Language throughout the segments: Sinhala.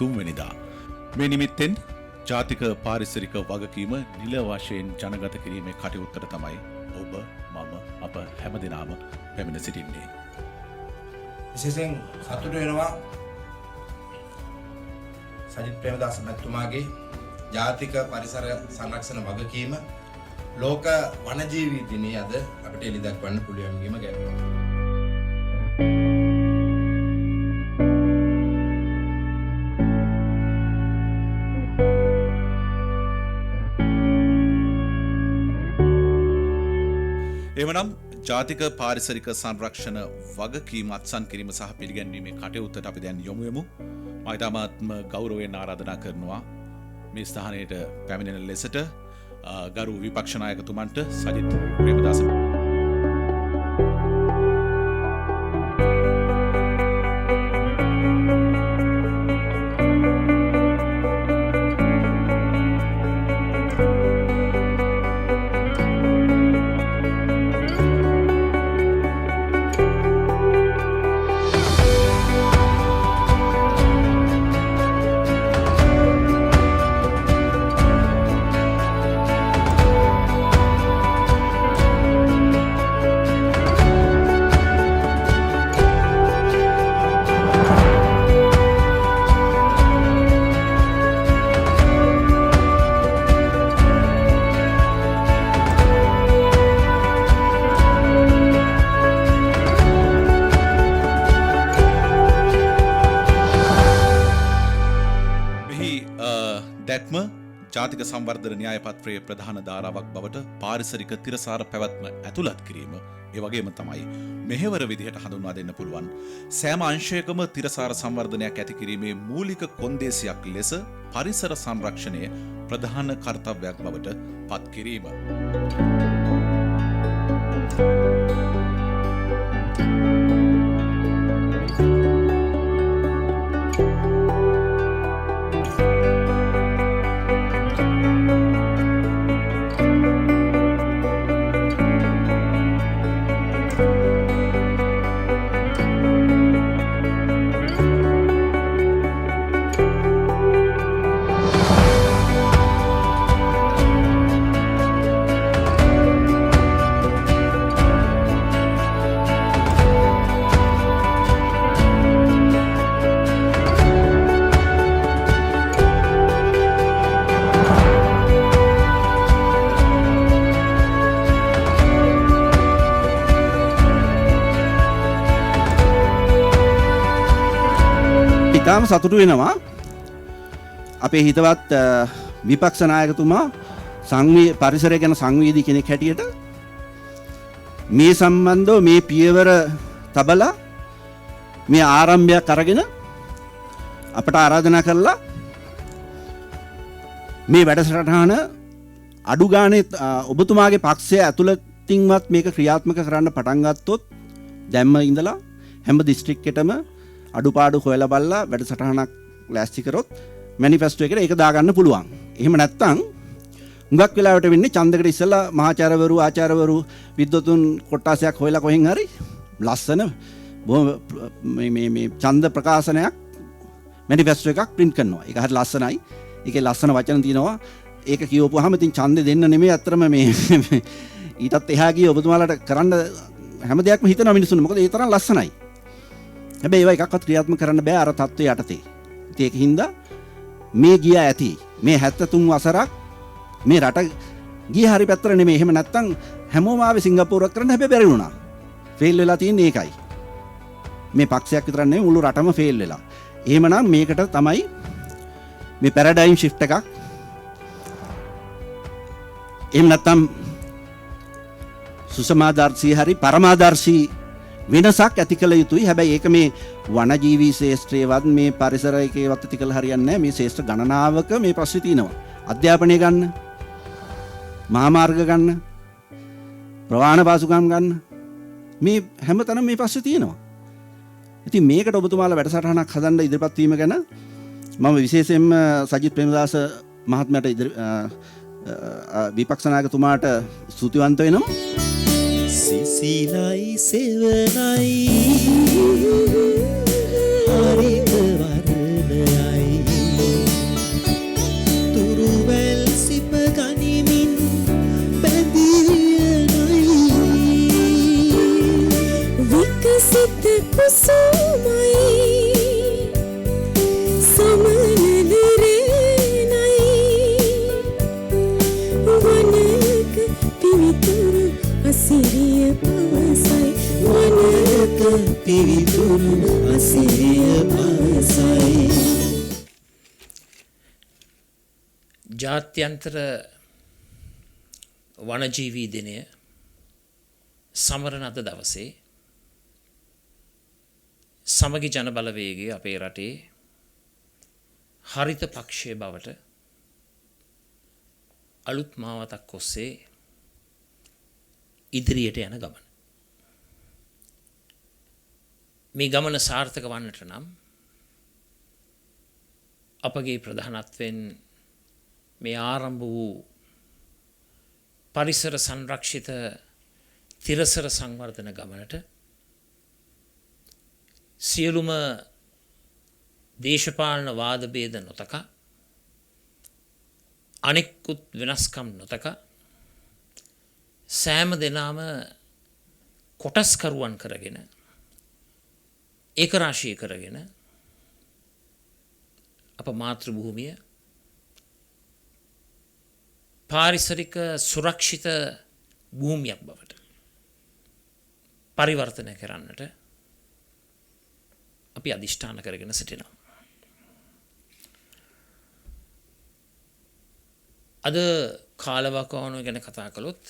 3 වෙනිදා. මේ නිමිත්තෙන් ජාතික පාරිසරික වගකීම නිල වශයෙන් ජනගත කිරීමේ කටයුත්තට තමයි ඔබ මම අප හැමදෙනාම පැමිණ සිටින්නේ. විශේෂයෙන් සතුටු වෙනවා සජිත් ප්‍රේමදාස මහත්මයාගේ ජාතික පරිසර සංරක්ෂණ වගකීම ලෝක වනජීවී දිනයේ අද අපිට එළි දක්වන්න පුළුවන් වීම ගැන. එවනම් ජාතික පාරිසරික සංරක්ෂණ වගකීම අත්සන් කිරීම සහ පිළිගැන්වීමේ කටයුත්තට අපි දැන් යොමු වෙමු. මම ඉතාමත්ම ගෞරවයෙන් ආරාධනා කරනවා මේ ස්ථානයට පැමිණෙන ලෙසට ගරු විපක්ෂ නායකතුමන්ට සජිත් ප්‍රේමදාස දැක්ම ජාතික සංවර්ධන න්‍යාය පත්‍රයේ ප්‍රධාන ධාරාවක් බවට පාරිසරික තිරසාර පැවැත්ම ඇතුළත් කිරීම ඒ වගේම තමයි මෙහෙවර විදිහට හඳුන්වා දෙන්න පුළුවන් සෑම අංශයකම තිරසාර සංවර්ධනයක් ඇති කිරීමේ මූලික කොන්දේසියක් ලෙස පරිසර සංරක්ෂණය ප්‍රධාන කර්තව්‍යයක් බවට පත් කිරීම. ඉතාම සතුටු වෙනවා අපේ හිතවත් විපක්ෂ නායකතුමා පරිසරය ගැන සංවේදී කෙනෙක් හැටියට මේ සම්බන්ධව මේ පියවර තබලා මේ ආරම්භයක් අරගෙන අපට ආරාධනා කළා මේ වැඩසටහන අඩු ගානේ ඔබතුමාගේ පක්ෂය ඇතුළතින්වත් මේක ක්‍රියාත්මක කරන්න පටන් ගත්තොත් දැම්ම ඉඳලා හැම දිස්ත්‍රික්කෙටම අඩුපාඩු හොයලා බලලා වැඩසටහනක් ලෑස්ති කරොත් මැනිෆෙස්ටෝ එකට ඒක දාගන්න පුළුවන්. එහෙම නැත්නම් හුඟක් වෙලාවට වෙන්නේ ඡන්දකට ඉස්සලා මහාචාර්යවරු ආචාර්යවරු විද්වතුන් කොට්ටාසයක් හොයලා කොහෙන් හරි ලස්සන මේ ඡන්ද ප්‍රකාශනයක් මැනිෆෙස්ටෝ එකක් print කරනවා. ඒක හරි ලස්සනයි. ඒකේ ලස්සන වචන තියෙනවා. ඒක කියවපුවාම ඉතින් ඡන්දෙ දෙන්න නෙමෙයි අත්‍තරම මේ ඊටත් එහා ගිය ඔබතුමාලාට කරන්න හැම දෙයක්ම හිතනවා මිනිස්සුන්. මොකද ඒ තරම් ලස්සනයි. හැබැයි ඒවා එකක්වත් ක්‍රියාත්මක කරන්න බෑ අර තත්ත්වයේ යටතේ. ඉතින් ඒක හින්දා මේ ගිය ඇති මේ 73 වසරක් මේ රට ගිය හරි පැත්තට නෙමෙයි. එහෙම නැත්තම් හැමෝම ආවේ සිංගප්පූරුවක් කරන්න හැබැයි බැරි වුණා. ෆේල් වෙලා තියෙන්නේ ඒකයි. මේ පක්ෂයක් විතරක් නෙමෙයි මුළු රටම ෆේල් වෙලා. එහෙමනම් මේකට තමයි මේ පැරඩයිම් shift එකක්. එහෙම නැත්තම් සුසමාදර්ශී හරි පරමාදර්ශී වෙනසක් ඇති කළ යුතුයි. හැබැයි ඒක මේ වනජීවී ශාස්ත්‍රයේවත් මේ පරිසරයකේවත් ඇති කළ හරියන්නේ නැහැ. මේ ශාස්ත්‍ර ගණනාවක මේ ප්‍රශ්නේ තියෙනවා. අධ්‍යාපනය ගන්න, මහාමාර්ග ගන්න, ප්‍රවාහන පාසුකම් ගන්න, මේ හැමතැනම මේ ප්‍රශ්නේ තියෙනවා. ඉතින් මේකට ඔබතුමාලා වැඩසටහනක් හදන්න ඉදිරිපත් වීම ගැන මම විශේෂයෙන්ම සජිත් ප්‍රේමදාස මහත්මයාට විපක්ෂ නායකතුමාට ස්තුතිවන්ත වෙනවා. සිසිලයි සෙවනයි හරිත වර්ණයයි පිවිතුරු අසිරිය පසයි ජාත්‍යන්තර වනජීවී දිනය සමරන අද දවසේ සමගි ජනබලවේගය අපේ රටේ හරිත පක්ෂය බවට අලුත් මාවතක් ඔස්සේ ඉදිරියට යන ගමන. මේ ගමන සාර්ථක වන්නට නම් අපගේ ප්‍රධානත්වයෙන් මේ ආරම්භ වූ පරිසර සංරක්ෂිත තිරසර සංවර්ධන ගමනට සියලුම දේශපාලන වාද භේද නොතකා අනෙකුත් වෙනස්කම් නොතකා සෑම දෙනාම කොටස්කරුවන් කරගෙන ඒකරාශී කරගෙන අප මාතෘ භූමිය පාරිසරික සුරක්ෂිත භූමියක් බවට පරිවර්තනය කරන්නට අපි අධිෂ්ඨාන කරගෙන සිටිනවා. අද කාලවකවානුව ගැන කතා කළොත්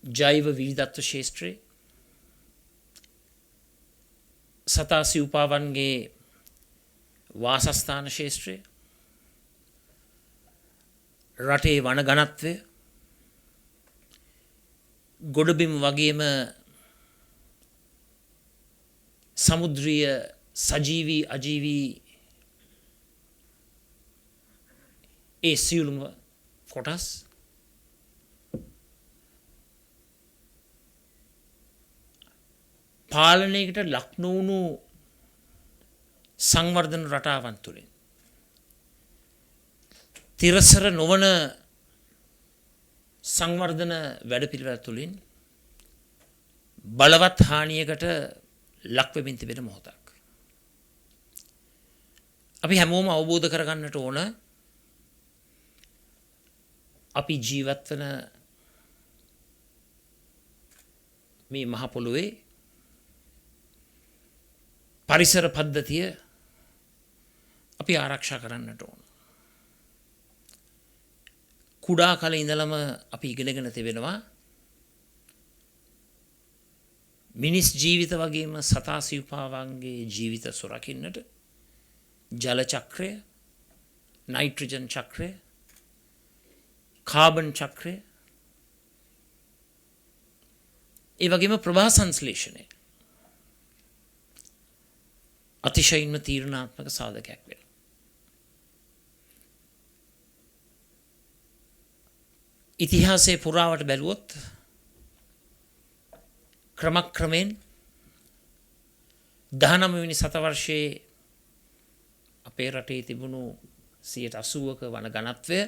ජෛව විවිධත්ව ශේෂ්ත්‍රයේ සතා සිව්පාවන්ගේ වාසස්ථාන ශේෂ්ත්‍රය රටේ වන ගණත්වය ගොඩබිම් වගේම සමුද්‍රීය සජීවී අජීවී ඒ සියලුම කොටස් පාලනයකට ලක් නොවුණු සංවර්ධන රටාවන් තුළින් තිරසර නොවන සංවර්ධන වැඩපිළිවෙළ තුළින් බලවත් හානියකට ලක්වෙමින් තිබෙන මොහොතක්. අපි හැමෝම අවබෝධ කරගන්නට ඕන අපි ජීවත්වන මේ මහ පොළොවේ පරිසර පද්ධතිය අපි ආරක්ෂා කරන්නට ඕන. කුඩා කල ඉඳලම අපි ඉගෙනගෙන තිබෙනවා මිනිස් ජීවිත වගේම සතා සිව්පාවන්ගේ ජීවිත සුරකින්නට ජල චක්‍රය, නයිට්‍රජන් චක්‍රය, කාබන් චක්‍රය, ඒ වගේම ප්‍රවාහ සංශ්ලේෂණය අතිශයින්ම තීරණාත්මක සාධකයක් වෙනවා. ඉතිහාසයේ පුරාවට බැලුවොත් ක්‍රමක්‍රමයෙන් 19 වෙනි සතවර්ෂයේ අපේ රටේ තිබුණු 80%ක වන ඝනත්වය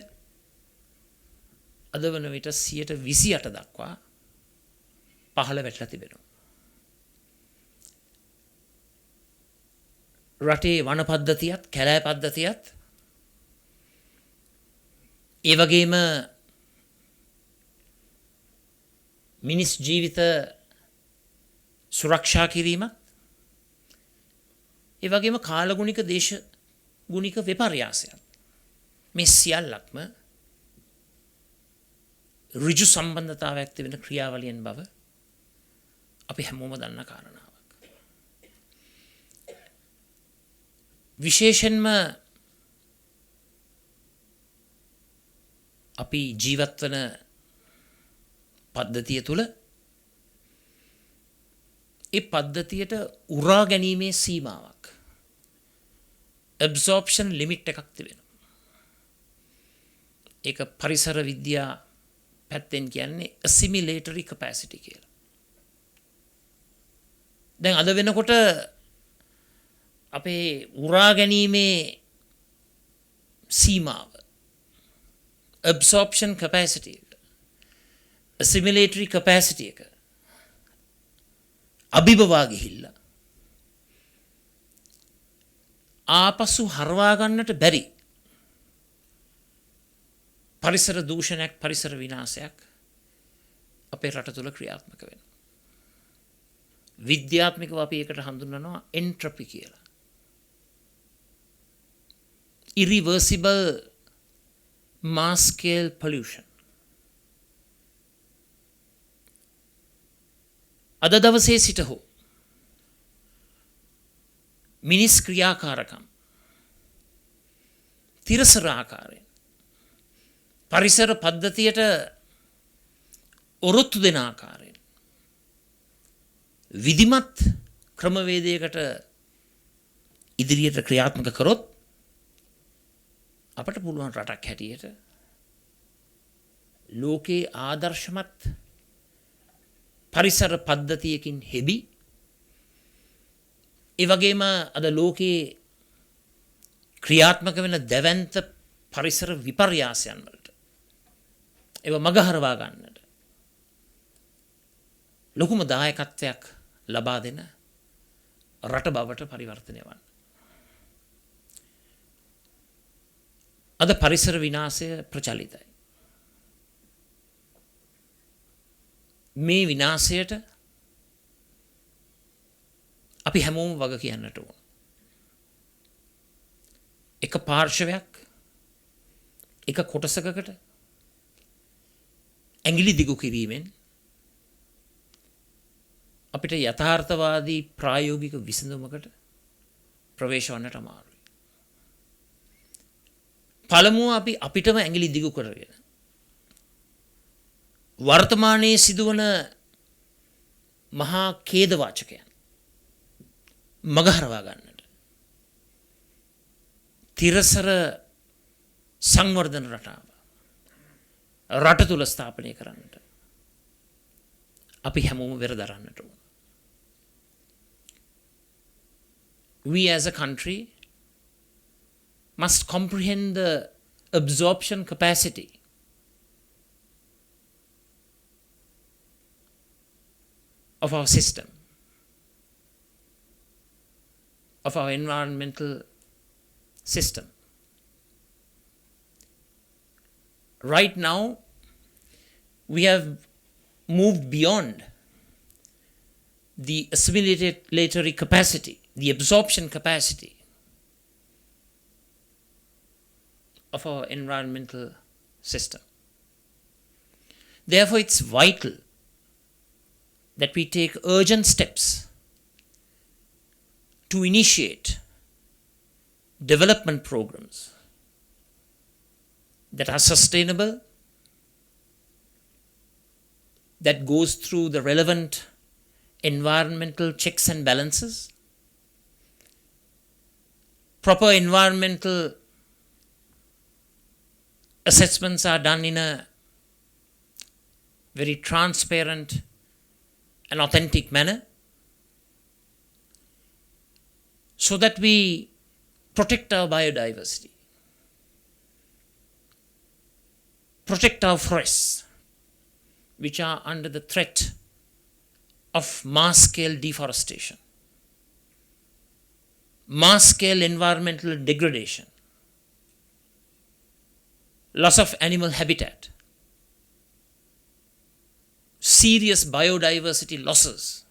අද වන විට 28% දක්වා පහළ වැටලා තිබෙනවා. රටේ වන පද්ධතියත් කැලෑ පද්ධතියත් ඒ වගේම මිනිස් ජීවිත සුරක්ෂා කිරීමත් ඒ වගේම කාලගුණික දේශගුණික විපර්යාසයත් මේ සියල්ලක්ම ඍජු සම්බන්ධතාවයක් තිබෙන ක්‍රියාවලියන් බව අපි හැමෝම දන්න කාරණාවක්. විශේෂයෙන්ම අපි ජීවත් වන පද්ධතිය තුළ ඒ පද්ධතියට උරා ගැනීමේ සීමාවක් absorption limit එකක් තිබෙනවා. ඒක පරිසර විද්‍යා පැත්තෙන් කියන්නේ assimilatory capacity කියලා. දැන් අද වෙනකොට අපේ උරා ගැනීමේ සීමාව absorption capacity එක assimilatory capacity එක අභිබවා ගිහිල්ලා ආපසු හරවා ගන්නට බැරි පරිසර දූෂණයක් පරිසර විනාශයක් අපේ රට තුළ ක්‍රියාත්මක වෙනවා. විද්‍යාත්මකව අපි ඒකට හඳුන්වනවා එන්ට්‍රොපි කියලා. irreversible mass scale pollution. අද දවසේ සිට හෝ මිනිස් ක්‍රියාකාරකම් තිරසර ආකාරයෙන් පරිසර පද්ධතියට ඔරොත්තු දෙන ආකාරයෙන් විධිමත් ක්‍රමවේදයකට ඉදිරියට ක්‍රියාත්මක කරොත් අපට පුළුවන් රටක් හැටියට ලෝකයේ ආදර්ශමත් පරිසර පද්ධතියකින් හෙබි ඒ වගේම අද ලෝකයේ ක්‍රියාත්මක වෙන දැවැන්ත පරිසර විපර්යාසයන් වලට ඒව මගහරවා ගන්නට ලොකුම දායකත්වයක් ලබා දෙන රට බවට පරිවර්තනය වන්න. අද පරිසර විනාශය ප්‍රචලිතයි. මේ විනාශයට අපි හැමෝම වග කියන්නට ඕන. එක පාර්ශවයක් එක කොටසකට ඇඟිලි දිගු කිරීමෙන් අපිට යථාර්ථවාදී ප්‍රායෝගික විසඳුමකට ප්‍රවේශ වන්නට අමාරුයි. පළමුව අපි අපිටම ඇඟිලි දිගු කරගෙන වර්තමානයේ සිදුවන මහා ඛේදවාචකයන් මගහරවා ගන්නට තිරසර සංවර්ධන රටාව රට තුල ස්ථාපනය කරන්නට අපි හැමෝම වෙර දරන්නට ඕන. We as a country must comprehend the absorption capacity of our system, of our environmental system. Right now, we have moved beyond the assimilatory capacity, the absorption capacity of our environmental system. Therefore, it's vital that we take urgent steps to initiate development programs that are sustainable, that goes through the relevant environmental checks and balances. Proper environmental assessments are done in a very transparent and authentic manner so that we protect our biodiversity, protect our forests, which are under the threat of mass-scale deforestation, mass-scale environmental degradation, loss of animal habitat, serious biodiversity losses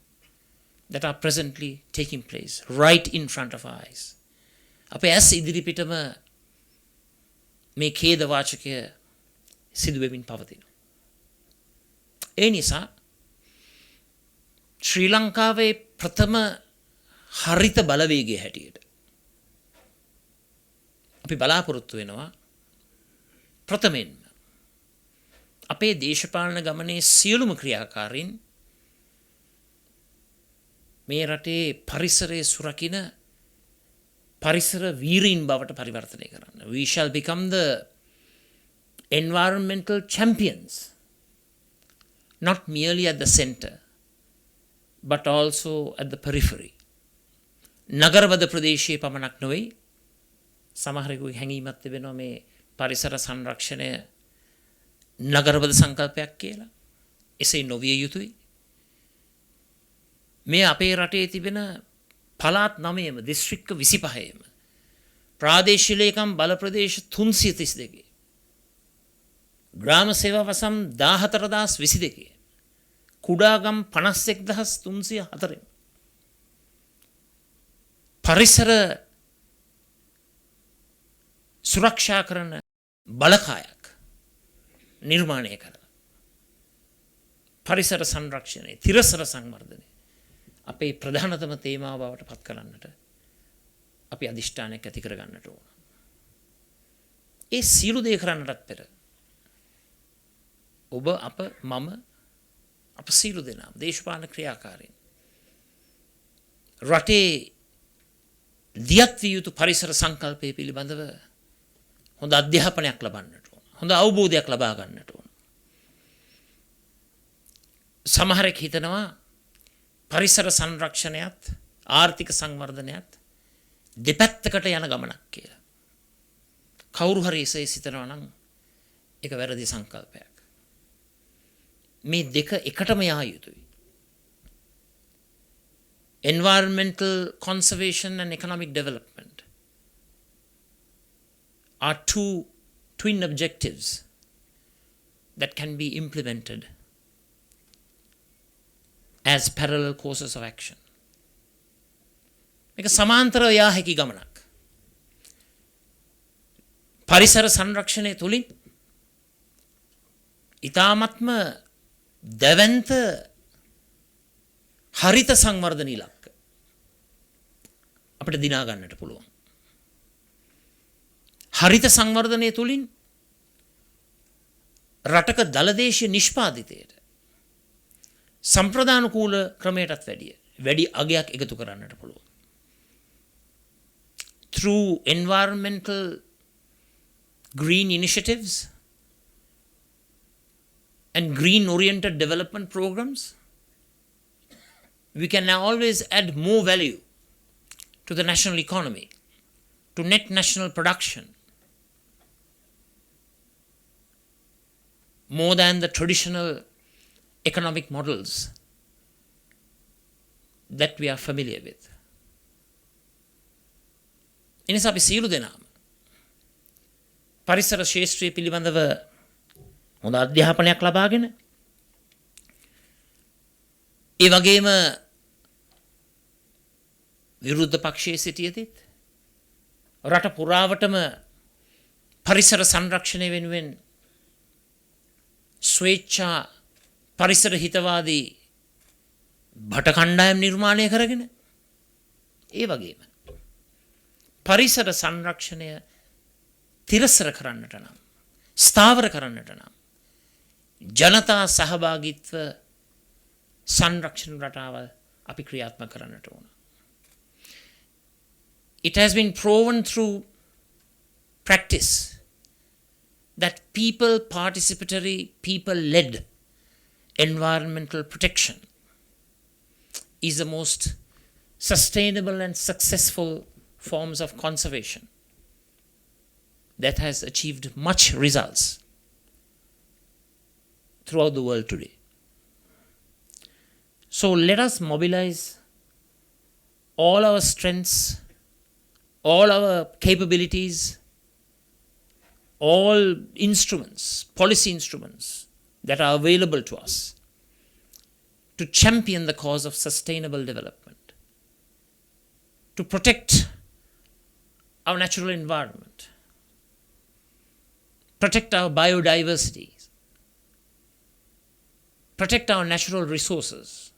that are presently taking place right in front of our eyes. අපේ ඇස් ඉදිරිපිටම මේ ඛේදවාචකය සිදුවෙමින් පවතිනවා. ඒ නිසා ශ්‍රී ලංකාවේ ප්‍රථම හරිත බලවේගය හැටියට අපි බලාපොරොත්තු වෙනවා ප්‍රථමයෙන්ම අපේ දේශපාලන ගමනේ සියලුම ක්‍රියාකාරීන් මේ රටේ පරිසරයේ සුරකින පරිසර වීරීන් බවට පරිවර්තනය කරන්න. We shall become the environmental champions, not merely at the center, but also at the periphery. නගරබද ප්‍රදේශයේ පමණක් නොවේ. සමහරෙකුගේ හැඟීමක් තිබෙනවා මේ පරිසර සංරක්ෂණය නගරබද සංකල්පයක් කියලා. එසේ නොවිය යුතුයි. මේ අපේ රටේ තිබෙන පළාත් 9ම දිස්ත්‍රික්ක 25ම ප්‍රාදේශීය ලේකම් බල ප්‍රදේශ 332 ග්‍රාම සේවා වසම් 14022 කුඩාගම් 51304 පරිසර සුරක්ෂා කරන බලකායක් නිර්මාණය කරලා පරිසර සංරක්ෂණය තිරසර සංවර්ධනය අපේ ප්‍රධානතම තේමාව බවට පත් කරන්නට අපි අධිෂ්ඨානයක් ඇති කර ගන්නට ඕන. ඒ සියලු දේ කරන්නටත් පෙර ඔබ අප මම අප සියලු දෙනා දේශපාලන ක්‍රියාකාරීන් රටේ දියත් විය යුතු පරිසර සංකල්පය පිළිබඳව හොඳ අධ්‍යාපනයක් ලබන්නට ඕන. හොඳ අවබෝධයක් ලබා ගන්නට ඕන. සමහරෙක් හිතනවා පරිසර සංරක්ෂණයත් ආර්ථික සංවර්ධනයත් දෙපැත්තකට යන ගමනක් කියලා. කවුරු හරි එසේ සිතනවා නම් ඒක වැරදි සංකල්පයක්. මේ දෙක එකටම යා යුතුයි. Environmental conservation and economic development are two twin objectives that can be implemented as parallel courses of action. මේක සමාන්තරව යා හැකි ගමනක්. පරිසර සංරක්ෂණය තුලින් ඊ타ත්ම දැවැන්ත හරිත සංවර්ධන ඉලක්ක අපිට දිනා ගන්නට පුළුවන්. හරිත සංවර්ධනය තුලින් රටක දලදේශීය නිෂ්පාදිතයට සම්ප්‍රදානුකූල ක්‍රමයටත් වැඩි අගයක් එකතු කරන්නට පුළුවන්. Through environmental green initiatives and green oriented development programs, we can now always add more value to the national economy, to net national production, more than the traditional economic models that we are familiar with. එනිසා අපි සියලු දෙනාම පරිසර ශාස්ත්‍රය පිළිබඳව හොඳ අධ්‍යාපනයක් ලබාගෙන ඒ වගේම විරුද්ධ පක්ෂයේ සිටියදීත් රට පුරාවටම පරිසර සංරක්ෂණය වෙනුවෙන් ස්වේච්ඡා පරිසර හිතවාදී භට කණ්ඩායම් නිර්මාණය කරගෙන ඒ වගේම පරිසර සංරක්ෂණය තිරසර කරන්නට නම් ස්ථාවර කරන්නට නම් ජනතා සහභාගීත්ව සංරක්ෂණ රටාව අපි ක්‍රියාත්මක කරන්නට ඕන. It has been proven through practice that people participatory, people led environmental protection is the most sustainable and successful forms of conservation that has achieved much results throughout the world today. So let us mobilize all our strengths, all our capabilities, all instruments, policy instruments that are available to us to champion the cause of sustainable development, to protect our natural environment, protect our biodiversity, protect our natural resources,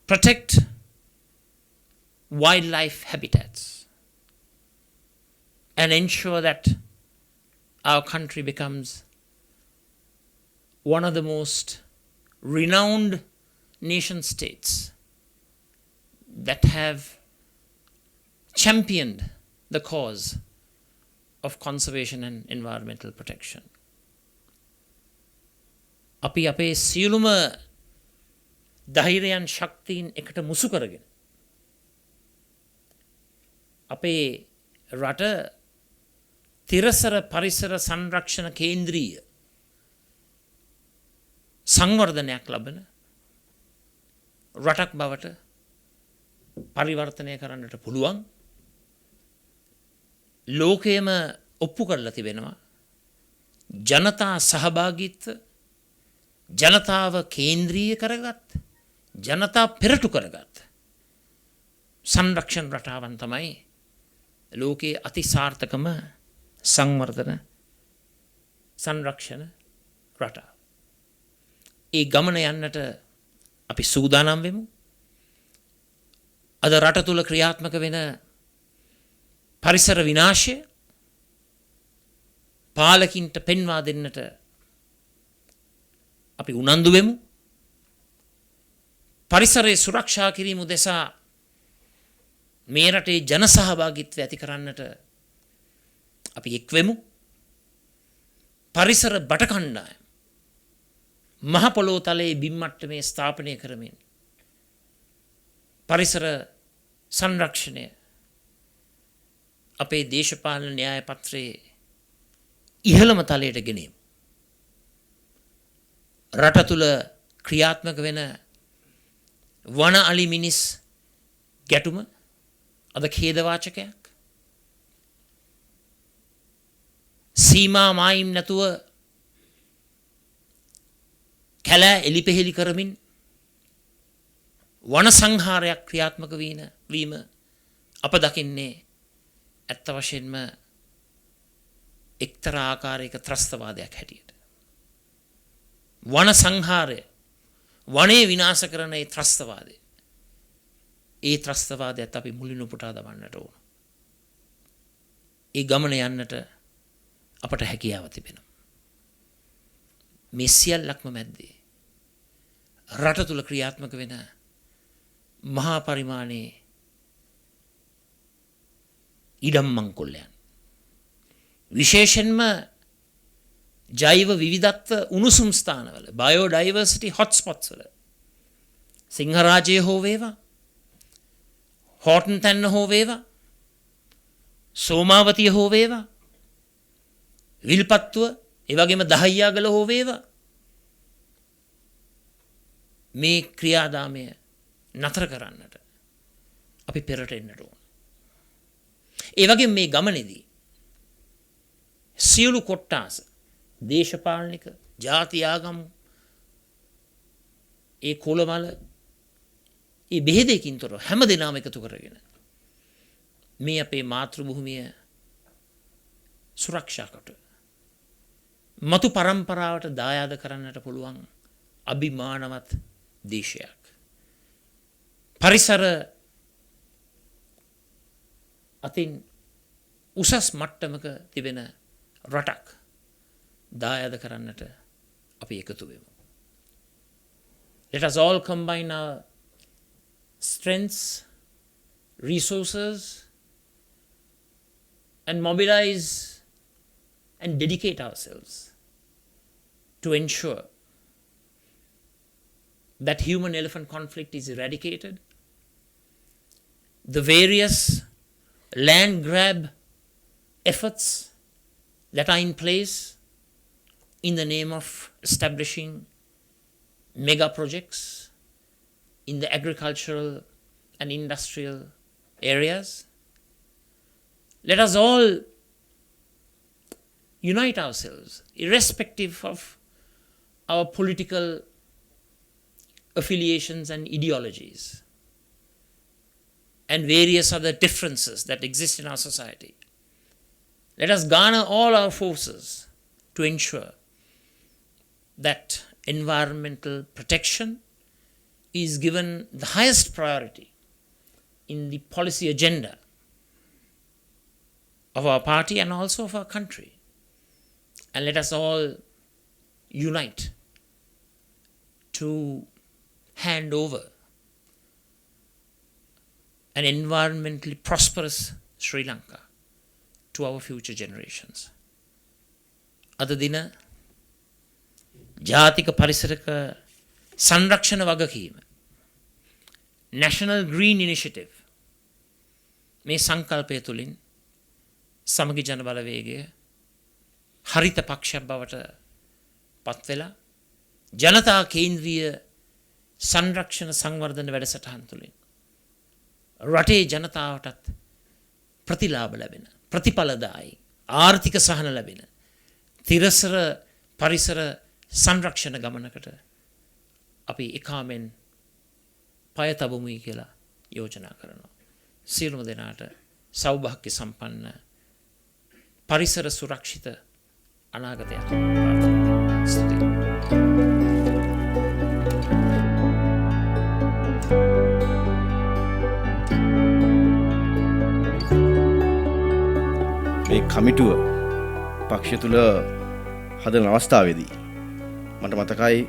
protect wildlife habitats, and ensure that our country becomes one of the most renowned nation states that have championed the cause of conservation and environmental protection. අපි අපේ සියලුම ධෛර්යයන් ශක්තියින් එකට මුසු කරගෙන අපේ රට තිරසර පරිසර සංරක්ෂණ කේන්ද්‍රීය සංවර්ධනයක් ලබන රටක් බවට පරිවර්තනය කරන්නට පුළුවන්. ලෝකයේම ඔප්පු කරලා තිබෙනවා ජනතා සහභාගීත්ව ජනතාව කේන්ද්‍රීය කරගත් ජනතා පෙරටු කරගත් සංරක්ෂණ රටාවන් තමයි ලෝකයේ අති සාර්ථකම සංවර්ධන සංරක්ෂණ රටාව. ඒ ගමන යන්නට අපි සූදානම් වෙමු. අද රට තුල ක්‍රියාත්මක වෙන පරිසර විනාශය පාලකින්ට පෙන්වා දෙන්නට අපි උනන්දු වෙමු. පරිසරයේ සුරක්ෂා කිරීම උදෙසා මේ රටේ ජන සහභාගීත්වය ඇති කරන්නට අපි එක්වෙමු. පරිසර බට කණ්ඩායම් මහ පොළොව තලයේ බිම් මට්ටමේ ස්ථාපනය කරමින් පරිසර සංරක්ෂණය අපේ දේශපාලන න්‍යාය පත්‍රයේ ඉහළම තලයට ගෙනෙමු. රට තුල ක්‍රියාත්මක වෙන වන අලි මිනිස් ගැටුම අද ඛේදවාචකයක්. සීමා මායිම් නැතුව කැලෑ එලිපෙහෙලි කරමින් වන සංහාරයක් ක්‍රියාත්මක වීම අප දකින්නේ ඇත්ත වශයෙන්ම එක්තරා ආකාරයක ත්‍රස්තවාදයක් හැටියට. වන සංහාරය වනේ විනාශ කරන ඒ ත්‍රස්තවාදය. ඒ ත්‍රස්තවාදයත් අපි මුලින් උපුටා දමන්නට ඕන. ඒ ගමන යන්නට අපට හැකියාව තිබෙනවා. මේ සියල්ලක්ම මැද්දේ රට තුල ක්‍රියාත්මක වෙන මහා පරිමාණයේ ඉඩම් මංකොල්ලයන් විශේෂයෙන්ම ජෛව විවිධත්ව උණුසුම් ස්ථානවල බයෝඩයිවර්සිටි හොට්ස්පොට්ස් වල සිංහරාජය හෝ වේවා හෝටන් තැන්න හෝ වේවා සෝමාවතිය හෝ වේවා විල්පත්තුව එවැගේම දහයියාගල හෝ වේවා මේ ක්‍රියාදාමය නතර කරන්නට අපි පෙරට එන්නට ඕන. ඒ වගේම මේ ගමනේදී සියලු කොට්ටාස දේශපාලනික ජාති ආගම් ඒ කුලමල ඒ බෙහෙදකින් තොර හැම දෙනාම එකතු කරගෙන මේ අපේ මාතෘ භූමිය සුරක්ෂා කොට මතු පරම්පරාවට දායාද කරන්නට පුළුවන් අභිමානවත් දේශයක්. පරිසර අතින් උසස් මට්ටමක තිබෙන රටක් දායාද කරන්නට අපි එකතු වෙමු. Let us all combine our strengths, resources and mobilize and dedicate ourselves to ensure that human-elephant conflict is eradicated. The various land grab efforts that are in place in the name of establishing mega projects in the agricultural and industrial areas. Let us all unite ourselves, irrespective of our political affiliations and ideologies and various other differences that exist in our society. Let us garner all our forces to ensure that environmental protection is given the highest priority in the policy agenda of our party and also of our country. And let us all unite to hand over an environmentally prosperous Sri Lanka to our future generations. අද දින ජාතික පරිසරක සංරක්ෂණ වගකීම National Green Initiative මේ සංකල්පය තුළින් සමගි ජන බලවේගය හරිත පක්ෂයක් බවට පත් වෙලා ජනතා කේන්ද්‍රීය සංරක්ෂණ සංවර්ධන වැඩසටහන් තුළින් රටේ ජනතාවටත් ප්‍රතිලාභ ලැබෙන ප්‍රතිඵලදායි ආර්ථික සහන ලැබෙන තිරසර පරිසර සංරක්ෂණ ගමනකට අපි එකාමෙන් පය තබමුයි කියලා යෝජනා කරනවා. සියලුම දෙනාට සෞභාග්‍ය සම්පන්න පරිසර සුරක්ෂිත අනාගතයක් ප්‍රාර්ථනා කරනවා. ස්තුතියි. මේ කමිටුව පක්ෂ තුළ හදන අවස්ථාවේදී මට මතකයි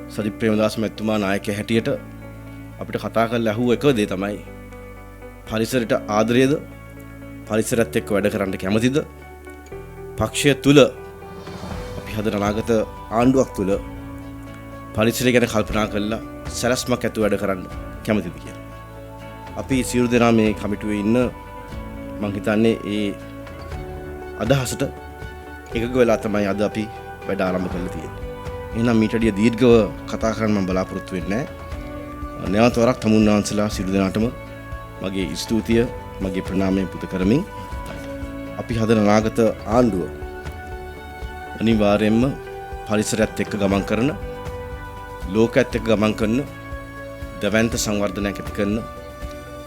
සජිත් ප්‍රේමදාස මැතිතුමා නායකයා හැටියට අපිට කතා කරලා අහුව එක දේ තමයි පරිසරයට ආදරයද පරිසරයත් එක්ක වැඩ කරන්න කැමතිද පක්ෂය තුළ අපි හදන අනාගත ආණ්ඩුවක් තුළ පරිසරය ගැන කල්පනා කරලා සැලැස්මක් ඇතුව වැඩ කරන්න කැමතිද කියලා. අපි සියලු දෙනා මේ කමිටුවේ ඉන්න මම හිතන්නේ ඒ අදහසට එකග වෙලා තමයි අද අපි වැඩ ආරම්භ කරලා තියෙන්නේ. එහෙනම් මීට වඩා දීර්ඝව කතා කරන්න මම බලාපොරොත්තු වෙන්නේ නැහැ. නැවත වරක් තමුන් වහන්සේලා සියලු දෙනාටම මගේ ස්තුතිය මගේ ප්‍රණාමය පුද කරමින් අපි හදන අනාගත ආණ්ඩුව අනිවාර්යයෙන්ම පරිසරයත් එක්ක ගමන් කරන ලෝකයත් එක්ක ගමන් කරන දවැන්ත සංවර්ධනයක් ඇති කරන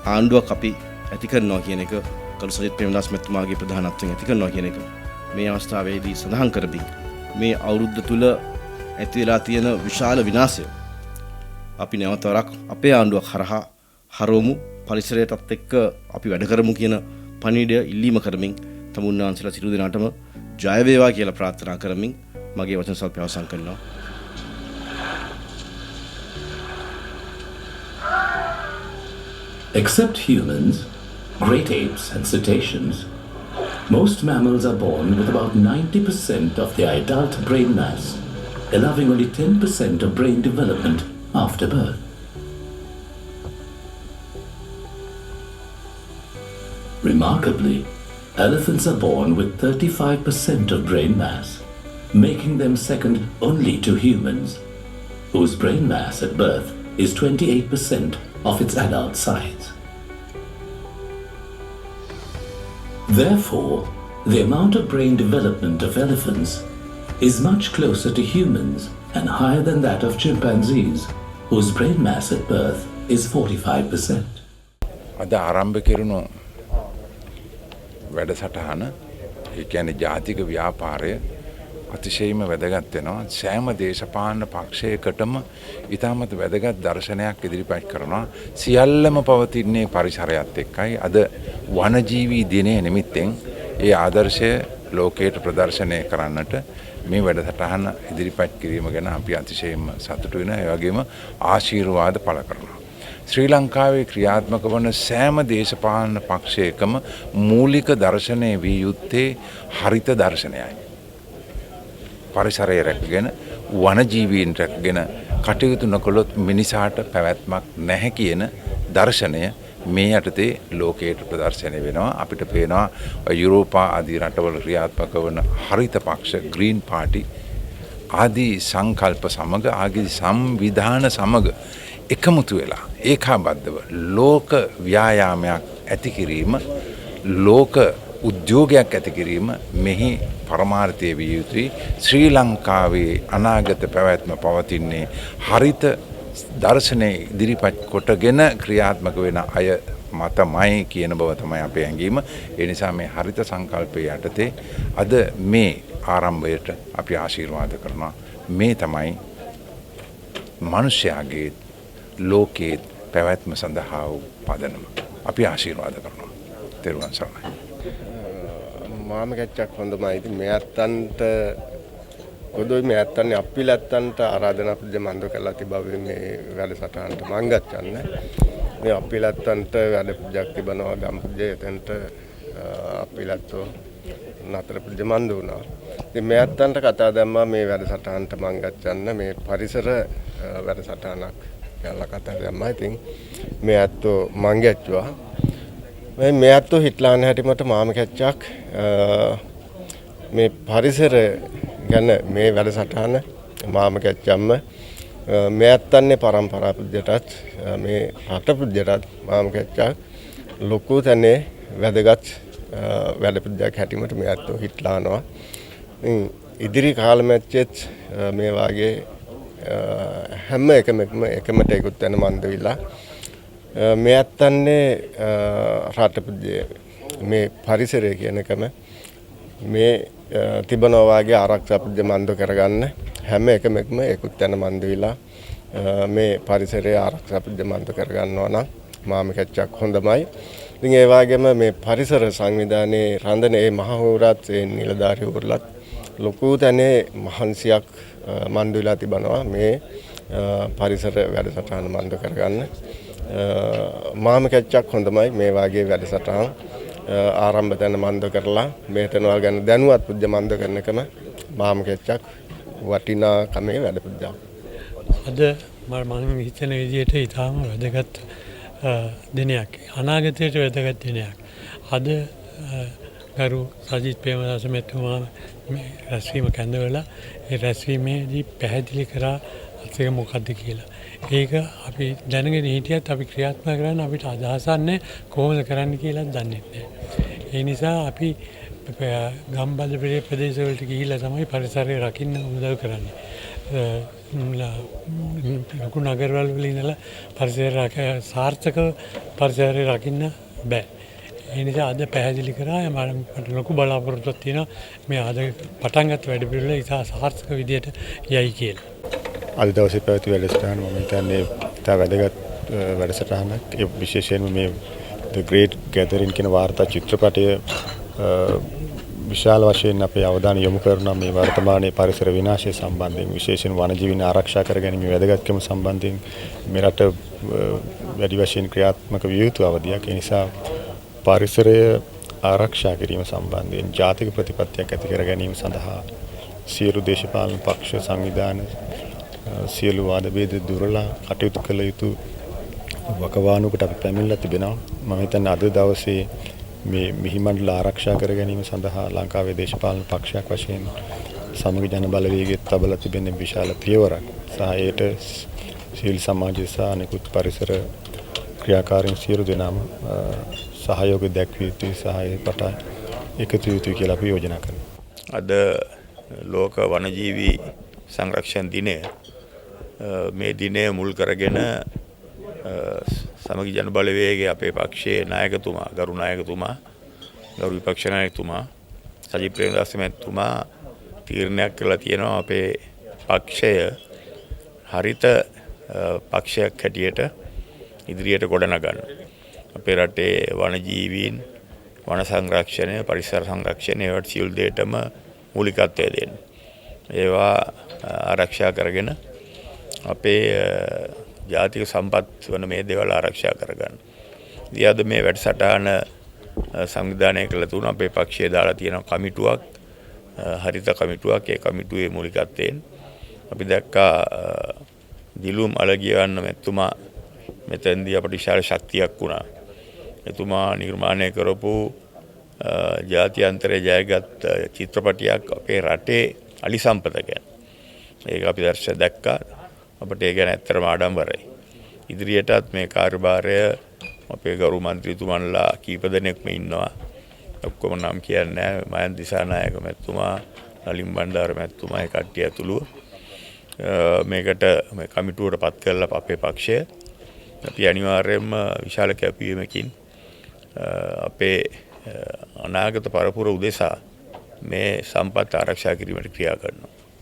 ආණ්ඩුවක් අපි ඇති කරනවා කියන එක කළු සජිත් ප්‍රේමදාස මැතිතුමාගේ ප්‍රධානත්වයෙන් ඇති කරනවා කියන එක මේ අවස්ථාවේදී සඳහන් කරමින් මේ අවුරුද්ද තුල ඇති වෙලා තියෙන විශාල විනාශය අපි නැවත වරක් අපේ ආණ්ඩුවක් හරහා හරවමු පරිසරයටත් එක්ක අපි වැඩ කරමු කියන පණිවිඩය ඉල්ලීම කරමින් තමුන්නාන්සලා සිටු දෙනාටම ජය වේවා කියලා ප්‍රාර්ථනා කරමින් මගේ වචන සල්පය අවසන් කරනවා. Except humans, great apes and cetaceans, most mammals are born with about 90% of their adult brain mass, allowing only 10% of brain development after birth. Remarkably, elephants are born with 35% of brain mass, making them second only to humans, whose brain mass at birth is 28% of its adult size. Therefore, the amount of brain development of elephants is much closer to humans and higher than that of chimpanzees, whose brain mass at birth is 45%. අද ආරම්භ කෙරුණු වැඩසටහන ඒ කියන්නේ ජාතික ව්‍යාපාරය අතිශයින්ම වැදගත් වෙනවා. සෑම දේශපාලන පක්ෂයකටම ඊටමත් වැදගත් දර්ශනයක් ඉදිරිපත් කරනවා. සියල්ලම පවතින්නේ පරිසරයත් එක්කයි. අද වනජීවී දිනය නිමිත්තෙන් ඒ ආදර්ශය ලෝකයට ප්‍රදර්ශනය කරන්නට මේ වැඩසටහන ඉදිරිපත් කිරීම ගැන අපි අතිශයින්ම සතුටු වෙනවා. ඒ වගේම ආශිර්වාද පළ කරනවා. ශ්‍රී ලංකාවේ ක්‍රියාත්මක වන සෑම දේශපාලන පක්ෂයකම මූලික දර්ශනය විය යුත්තේ හරිත දර්ශනයයි. පරිසරය රැකගෙන වනජීවීන් රැකගෙන කටයුතු නොකළොත් මිනිසාට පැවැත්මක් නැහැ කියන දර්ශනය මේ යටතේ ලෝකයට ප්‍රදර්ශනය වෙනවා. අපිට පේනවා යුරෝපා ආදී රටවල ක්‍රියාත්මක වන හරිත පක්ෂ ග්‍රීන් පාටි ආදී සංකල්ප සමග ආදී සංවිධාන සමග එකමුතු වෙලා ඒකාබද්ධව ලෝක ව්‍යායාමයක් ඇති කිරීම ලෝක උද්‍යෝගයක් ඇති කිරීම මෙහි පරමාර්ථය විය යුතුයි. ශ්‍රී ලංකාවේ අනාගත පැවැත්ම පවතින්නේ හරිත දර්ශනය ඉදිරිපත් කොටගෙන ක්‍රියාත්මක වෙන අය මතමයි කියන බව තමයි අපේ හැඟීම. ඒ නිසා මේ හරිත සංකල්පයේ යටතේ අද මේ ආරම්භයට අපි ආශිර්වාද කරනවා. මේ තමයි මිනිස්යාගේ ලෝකයේ පැවැත්ම සඳහා වූ පදනම. අපි ආශිර්වාද කරනවා. තෙරුවන් සරණයි. මාම කැච්චක් හොඳමයි. ඉතින් මේ අත්තන්ට පොදුයි මේ අත්තන්නේ අප්පිලත්තන්ට ආරාධනා ප්‍රතිමන්ද කළා තිබවෙ මේ වැඩසටහනට මං ගච්ඡන්න. මේ අප්පිලත්තන්ට වැඩ පුජක් තිබනවා ගම් පුජය එතනට අප්පිලත්තෝ නතර ප්‍රතිමන්ද වුණා. ඉතින් මේ අත්තන්ට කතා දැම්මා මේ වැඩසටහනට මං ගච්ඡන්න මේ පරිසර වැඩසටහනක් කියලා කතා දැම්මා. ඉතින් මේ අත්තෝ මං ගැච්චුවා. මේ අත්තෝ හිටලාන හැටිමට මාම කැච්චක් මේ පරිසර ගැන මේ වැඩසටහන මාම කැච්චම්ම මේ අත්තන්නේ පරම්පරා පුජ්‍යටත් මේ රට පුජ්‍යටත් මාම කැච්චක් ලොකු තැනේ වැදගත් වැඩ පුජ්‍යයක් හැටිමට මේ අත්තෝ හිටලානවා. ඉදිරි කාලෙමැච්චෙත් මේ වාගේ හැම එකම එකමට එකතු වෙන මන්දවිලා මේ ඇත්තන්නේ රට මේ පරිසරය කියන එකම මේ තිබෙනවා වගේ ආරක්ෂා ප්‍රතිමන්ද කරගන්න හැම එකම ඒකුත් යන මන්ද විලා මේ පරිසරය ආරක්ෂා ප්‍රතිමන්ද කරගන්නවා නම් මාම කැච්චක් හොඳමයි. ඉතින් ඒ වගේම මේ පරිසර සංවිධානයේ රඳන ඒ මහවුරත් ඒ නිලධාරීවරුලත් ලොකු තැනේ මහන්සියක් මන්ද විලා තිබෙනවා මේ පරිසර වැඩසටහන මන්ද කරගන්න. මාම කැච්චක් හොඳමයි මේ වගේ වැඩසටහන් ආරම්භ තැන මන්ද කරලා මේතනවා ගැන දැනුවත් පුජ්‍ය මන්ද කරන එකම මාම කැච්චක් වටිනා කමේ වැඩ පුජ්‍යා. අද මම හිතන විදිහට ඊටාම වැදගත් දිනයක්. අනාගතයට වැදගත් දිනයක්. අද ගරු සජිත් ප්‍රේමදාස මැතිතුමා රැස්වීම කැඳවලා ඒ රැස්වීමේදී පැහැදිලි කරා ඒක මොකද්ද කියලා. ඒක අපි දැනගෙන හිටියත් අපි ක්‍රියාත්මක කරන්න අපිට අදහසක් නැහැ කොහොමද කරන්න කියලා දන්නේ නැහැ. ඒ නිසා අපි ගම්බද ප්‍රදේශවලට ගිහිල්ලා තමයි පරිසරය රකින්න උදව් කරන්නේ. ලොකු නගරවල වල ඉඳලා පරිසරය සාර්ථකව පරිසරය රකින්න බෑ. ඒ නිසා අද පැහැදිලි කරා මට ලොකු බලාපොරොත්තුවක් තියෙනවා මේ අද පටන් ගත්ත වැඩ පිළිවෙල ඉතා සාර්ථක විදියට යයි කියලා. අද දවසේ පැවති වැඩසටහන මම හිතන්නේ ඉතා වැදගත් වැඩසටහනක්. ඒ විශේෂයෙන්ම මේ The Great Gathering කියන වාර්තා චිත්‍රපටය විශාල වශයෙන් අපේ අවධානය යොමු කරනවා මේ වර්තමානයේ පරිසර විනාශය සම්බන්ධයෙන් විශේෂයෙන් වනජීවීන් ආරක්ෂා කර ගැනීම වැදගත්කම සම්බන්ධයෙන් මේ රට වැඩි වශයෙන් ක්‍රියාත්මක විය යුතු අවධියක්. ඒ නිසා පරිසරය ආරක්ෂා කිරීම සම්බන්ධයෙන් ජාතික ප්‍රතිපත්තියක් ඇති කර ගැනීම සඳහා සියලු දේශපාලන පක්ෂ සංවිධාන සියලු වාද භේද දුරලා කටයුතු කළ යුතු වකවානුවකට අපි පැමිණලා තිබෙනවා. මම හිතන්නේ අද දවසේ මේ මිහිමණ්ඩල ආරක්ෂා කර ගැනීම සඳහා ලංකාවේ දේශපාලන පක්ෂයක් වශයෙන් සමග ජන බලවේගයේ තබලා තිබෙන විශාල පියවරක් සහ ඒට සිවිල් සමාජය සහ අනෙකුත් පරිසර ක්‍රියාකාරීන් සියලු දෙනාම සහයෝග දැක්විය යුතුයි සහ ඒකට එකතු යුතුයි කියලා අපි යෝජනා කරනවා. අද ලෝක වනජීවී සංරක්ෂණ දිනය මේ දිනය මුල් කරගෙන සමගි ජන බලවේගයේ අපේ පක්ෂයේ නායකතුමා ගරු නායකතුමා ගරු විපක්ෂ නායකතුමා සජිත් ප්‍රේමදාස මැතිතුමා තීරණයක් කළා තියෙනවා අපේ පක්ෂය හරිත පක්ෂයක් හැටියට ඉදිරියට ගොඩනගන්න. අපේ රටේ වනජීවීන් වන සංරක්ෂණය පරිසර සංරක්ෂණය ඒවට සියලු දෙයටම මූලිකත්වය දෙන්න. ඒවා ආරක්ෂා කරගෙන අපේ ජාතික සම්පත් වන මේ දේවල් ආරක්ෂා කරගන්න. ඉතින් අද මේ වැඩසටහන සංවිධානය කළ තුන අපේ පක්ෂයේ දාලා තියෙන කමිටුවක් හරිත කමිටුවක්. ඒ කමිටුවේ මූලිකත්වයෙන් අපි දැක්කා දිලුම් අලගියවන්න මෙතුමා මෙතෙන්දී අපට විශාල ශක්තියක් වුණා. එතුමා නිර්මාණය කරපු ජාත්‍යන්තරයේ ජයගත් චිත්‍රපටයක් අපේ රටේ අලි සම්පත ගැන. ඒක අපි දර්ශන දැක්කා. අපට ඒ ගැන ඇත්තටම ආඩම්බරයි. ඉදිරියටත් මේ කාර්යභාරය අපේ ගරු මන්ත්‍රීතුමන්ලා කීප දෙනෙක්ම ඉන්නවා. ඔක්කොම නම් කියන්නේ මයන් දිසානායක මැතිතුමා, නලින් බණ්ඩාර මැතිතුමා, ඒ කට්ටිය ඇතුළුව මේකට මේ කමිටුවට පත් කරලා අපේ පක්ෂය අපි අනිවාර්යයෙන්ම විශාල කැපවීමකින් අපේ අනාගත පරපුර උදෙසා මේ සම්පත් ආරක්ෂා කිරීමට ක්‍රියා කරනවා.